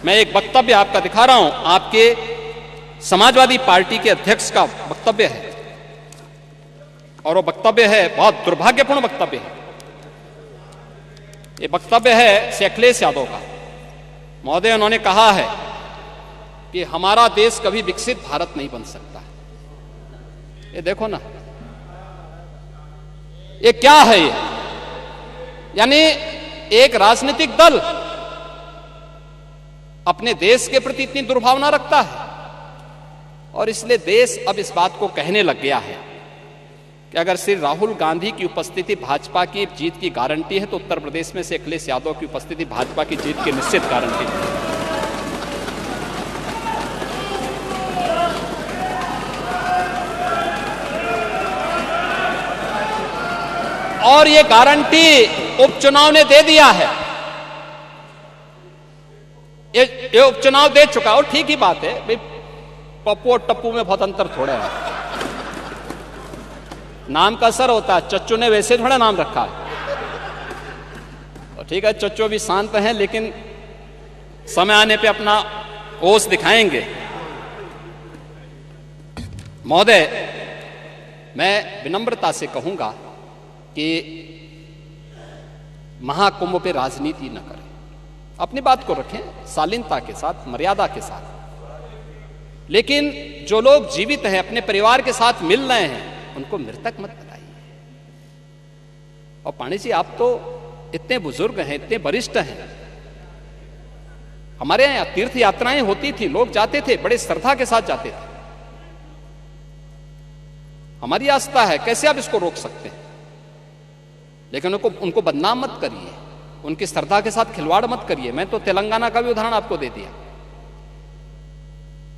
मैं एक वक्तव्य आपका दिखा रहा हूं, आपके समाजवादी पार्टी के अध्यक्ष का वक्तव्य है, और वो वक्तव्य है बहुत दुर्भाग्यपूर्ण वक्तव्य है। ये वक्तव्य है श्री अखिलेश यादव का। महोदय, उन्होंने कहा है कि हमारा देश कभी विकसित भारत नहीं बन सकता। ये देखो ना, ये क्या है? ये यानी एक राजनीतिक दल अपने देश के प्रति इतनी दुर्भावना रखता है, और इसलिए देश अब इस बात को कहने लग गया है कि अगर श्री राहुल गांधी की उपस्थिति भाजपा की जीत की गारंटी है, तो उत्तर प्रदेश में से अखिलेश यादव की उपस्थिति भाजपा की जीत की निश्चित गारंटी है। और ये गारंटी उपचुनाव ने दे दिया है। ये उपचुनाव दे चुका, और ठीक ही बात है भाई, पप्पू और टप्पू में बहुत अंतर थोड़ा है, नाम का असर होता है। चच्चू ने वैसे थोड़ा नाम रखा है, तो ठीक है, चच्चू भी शांत हैं, लेकिन समय आने पे अपना ओस दिखाएंगे। महोदय, मैं विनम्रता से कहूंगा कि महाकुंभ पे राजनीति न करें, अपनी बात को रखें शालीनता के साथ, मर्यादा के साथ। लेकिन जो लोग जीवित हैं, अपने परिवार के साथ मिल रहे हैं, उनको मृतक मत बताइए। और पांडे जी, आप तो इतने बुजुर्ग हैं, इतने वरिष्ठ हैं। हमारे यहां तीर्थ यात्राएं होती थी, लोग जाते थे, बड़े श्रद्धा के साथ जाते थे। हमारी आस्था है, कैसे आप इसको रोक सकते हैं? लेकिन उनको बदनाम मत करिए, उनकी श्रद्धा के साथ खिलवाड़ मत करिए। मैं तो तेलंगाना का भी उदाहरण आपको दे दिया,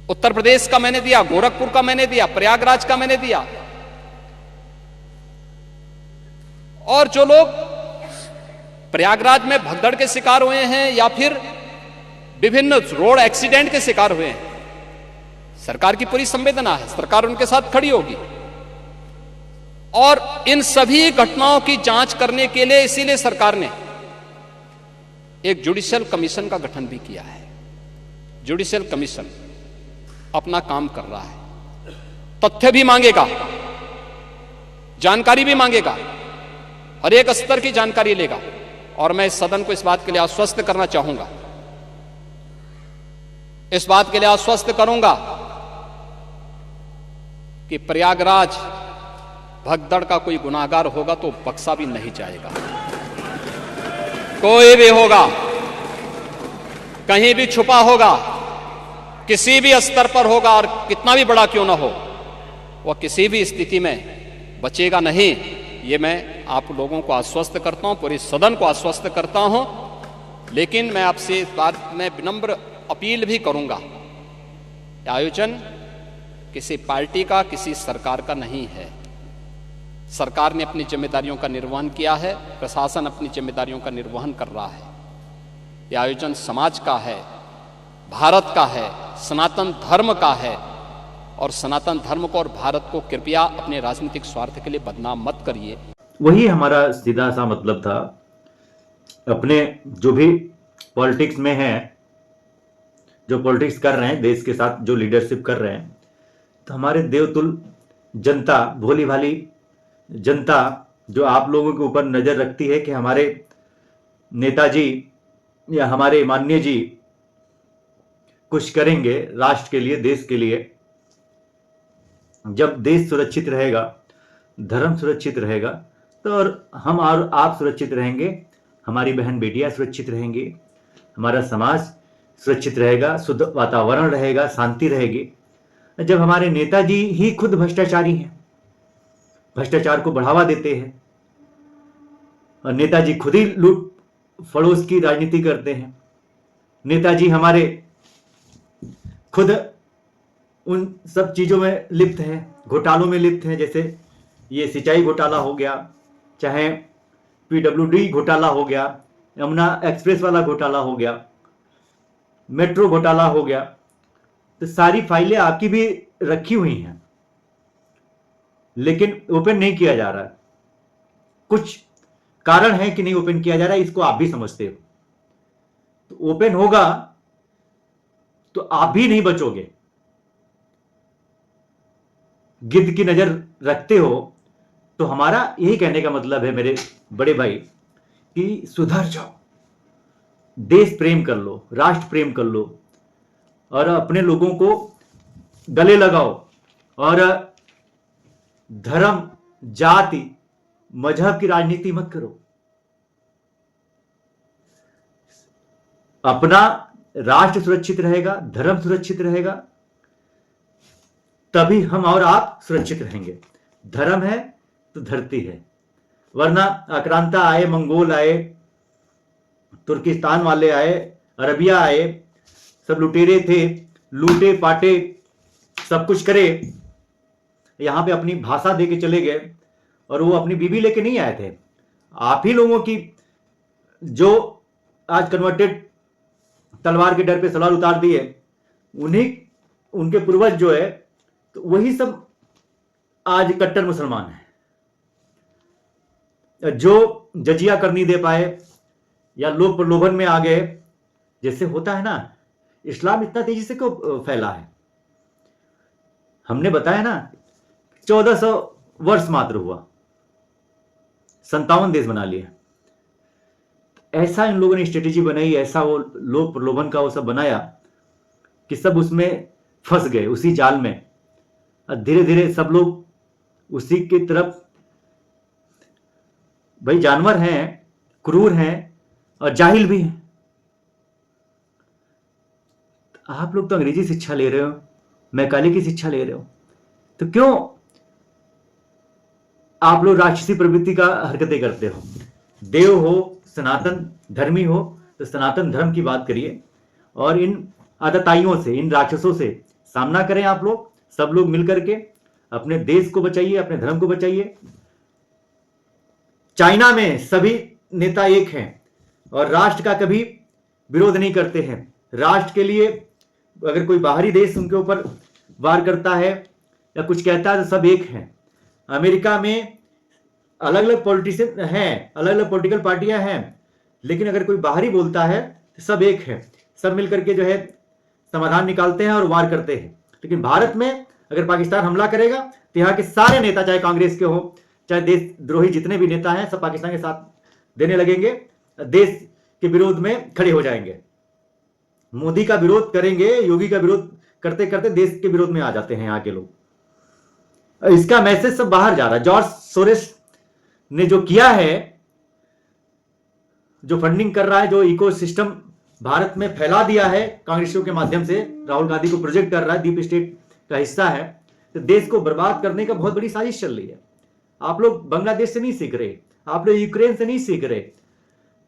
उत्तर प्रदेश का मैंने दिया, गोरखपुर का मैंने दिया, प्रयागराज का मैंने दिया। और जो लोग प्रयागराज में भगदड़ के शिकार हुए हैं या फिर विभिन्न रोड एक्सीडेंट के शिकार हुए हैं, सरकार की पूरी संवेदना है, सरकार उनके साथ खड़ी होगी। और इन सभी घटनाओं की जांच करने के लिए इसीलिए सरकार ने एक जुडिशियल कमीशन का गठन भी किया है। जुडिशियल कमीशन अपना काम कर रहा है, तथ्य भी मांगेगा, जानकारी भी मांगेगा, हर एक स्तर की जानकारी लेगा। और मैं इस सदन को इस बात के लिए आश्वस्त करना चाहूंगा, इस बात के लिए आश्वस्त करूंगा कि प्रयागराज भगदड़ का कोई गुनाहगार होगा तो बख्शा भी नहीं जाएगा। कोई भी होगा, कहीं भी छुपा होगा, किसी भी स्तर पर होगा, और कितना भी बड़ा क्यों ना हो, वह किसी भी स्थिति में बचेगा नहीं। ये मैं आप लोगों को आश्वस्त करता हूं, पूरे सदन को आश्वस्त करता हूं। लेकिन मैं आपसे इस बात में विनम्र अपील भी करूंगा, आयोजन किसी पार्टी का, किसी सरकार का नहीं है। सरकार ने अपनी जिम्मेदारियों का निर्वहन किया है, प्रशासन अपनी जिम्मेदारियों का निर्वहन कर रहा है। यह आयोजन समाज का है, भारत का है, सनातन धर्म का है। और सनातन धर्म को और भारत को कृपया अपने राजनीतिक स्वार्थ के लिए बदनाम मत करिए। वही हमारा सीधा सा मतलब था। अपने जो भी पॉलिटिक्स में हैं, जो पॉलिटिक्स कर रहे हैं, देश के साथ जो लीडरशिप कर रहे हैं, तो हमारे देवतुल जनता, भोली भाली जनता जो आप लोगों के ऊपर नजर रखती है कि हमारे नेताजी या हमारे माननीय जी कुछ करेंगे राष्ट्र के लिए, देश के लिए। जब देश सुरक्षित रहेगा, धर्म सुरक्षित रहेगा, तो और हम और आप सुरक्षित रहेंगे, हमारी बहन बेटियां सुरक्षित रहेंगी, हमारा समाज सुरक्षित रहेगा, शुद्ध वातावरण रहेगा, शांति रहेगी। जब हमारे नेताजी ही खुद भ्रष्टाचारी हैं, भ्रष्टाचार को बढ़ावा देते हैं, और नेताजी खुद ही लूट फड़ोस की राजनीति करते हैं, नेताजी हमारे खुद उन सब चीजों में लिप्त हैं, घोटालों में लिप्त हैं। जैसे ये सिंचाई घोटाला हो गया, चाहे पीडब्ल्यूडी घोटाला हो गया, यमुना एक्सप्रेस वाला घोटाला हो गया, मेट्रो घोटाला हो गया। तो सारी फाइलें आपकी भी रखी हुई हैं, लेकिन ओपन नहीं किया जा रहा है। कुछ कारण है कि नहीं ओपन किया जा रहा है, इसको आप भी समझते हो। तो ओपन होगा तो आप भी नहीं बचोगे। गिद्ध की नजर रखते हो तो हमारा यही कहने का मतलब है मेरे बड़े भाई कि सुधर जाओ, देश प्रेम कर लो, राष्ट्र प्रेम कर लो और अपने लोगों को गले लगाओ और धर्म, जाति, मजहब की राजनीति मत करो। अपना राष्ट्र सुरक्षित रहेगा, धर्म सुरक्षित रहेगा, तभी हम और आप सुरक्षित रहेंगे। धर्म है तो धरती है, वरना आक्रांता आए, मंगोल आए, तुर्किस्तान वाले आए, अरबिया आए, सब लुटेरे थे, लूटे पाटे, सब कुछ करे, यहां पे अपनी भाषा दे के चले गए और वो अपनी बीवी लेके नहीं आए थे। आप ही लोगों की जो आज कन्वर्टेड तलवार के डर पे सवाल उतार दिए, उन्हीं उनके पूर्वज जो है तो वही सब आज कट्टर मुसलमान हैं। जो जजिया कर नहीं दे पाए या लोग प्रलोभन में आ गए, जैसे होता है ना, इस्लाम इतना तेजी से क्यों फैला है? हमने बताया ना 1400 वर्ष मात्र हुआ, 57 देश बना लिए। ऐसा इन लोगों ने स्ट्रेटेजी बनाई, ऐसा वो लोग प्रलोभन का वो सब बनाया कि सब उसमें फंस गए, उसी जाल में। धीरे धीरे सब लोग उसी की तरफ, भाई जानवर हैं, क्रूर हैं और जाहिल भी हैं। आप लोग तो अंग्रेजी शिक्षा ले रहे हो, मैकाले की शिक्षा ले रहे हो, तो क्यों आप लोग राक्षसी प्रवृत्ति का हरकतें करते हो? देव हो, सनातन धर्मी हो तो सनातन धर्म की बात करिए और इन आतताइयों से, इन राक्षसों से सामना करें। आप लोग सब लोग मिलकर के अपने देश को बचाइए, अपने धर्म को बचाइए। चाइना में सभी नेता एक हैं और राष्ट्र का कभी विरोध नहीं करते हैं। राष्ट्र के लिए अगर कोई बाहरी देश उनके ऊपर वार करता है या कुछ कहता है तो सब एक हैं। अमेरिका में अलग अलग पॉलिटिशियन हैं, अलग अलग पॉलिटिकल पार्टियां हैं, लेकिन अगर कोई बाहरी बोलता है तो सब एक है, सब मिलकर के जो है समाधान निकालते हैं और वार करते हैं। लेकिन भारत में अगर पाकिस्तान हमला करेगा तो यहाँ के सारे नेता, चाहे कांग्रेस के हो, चाहे देशद्रोही जितने भी नेता हैं, सब पाकिस्तान के साथ देने लगेंगे, देश के विरोध में खड़े हो जाएंगे। मोदी का विरोध करेंगे, योगी का विरोध करते करते देश के विरोध में आ जाते हैं यहाँ के लोग। इसका मैसेज सब बाहर जा रहा है। जॉर्ज सोरेस ने जो किया है, जो फंडिंग कर रहा है, जो इकोसिस्टम भारत में फैला दिया है कांग्रेसियों के माध्यम से, राहुल गांधी को प्रोजेक्ट कर रहा है, डीप स्टेट का हिस्सा है, तो देश को बर्बाद करने का बहुत बड़ी साजिश चल रही है। आप लोग बांग्लादेश से नहीं सीख रहे, आप लोग यूक्रेन से नहीं सीख रहे,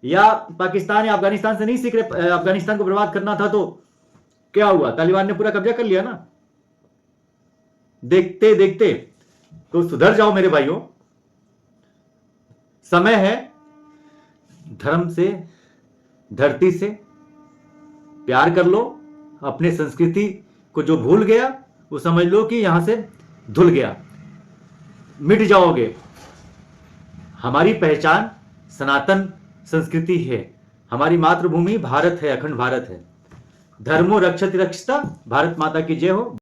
या पाकिस्तान या अफगानिस्तान से नहीं सीख रहे। अफगानिस्तान को बर्बाद करना था तो क्या हुआ? तालिबान ने पूरा कब्जा कर लिया ना। देखते देखते तो सुधर जाओ मेरे भाइयों, समय है धर्म से, धरती से प्यार कर लो। अपने संस्कृति को जो भूल गया वो समझ लो कि यहां से धुल गया, मिट जाओगे। हमारी पहचान सनातन संस्कृति है, हमारी मातृभूमि भारत है, अखंड भारत है। धर्मो रक्षति रक्षिता। भारत माता की जय हो।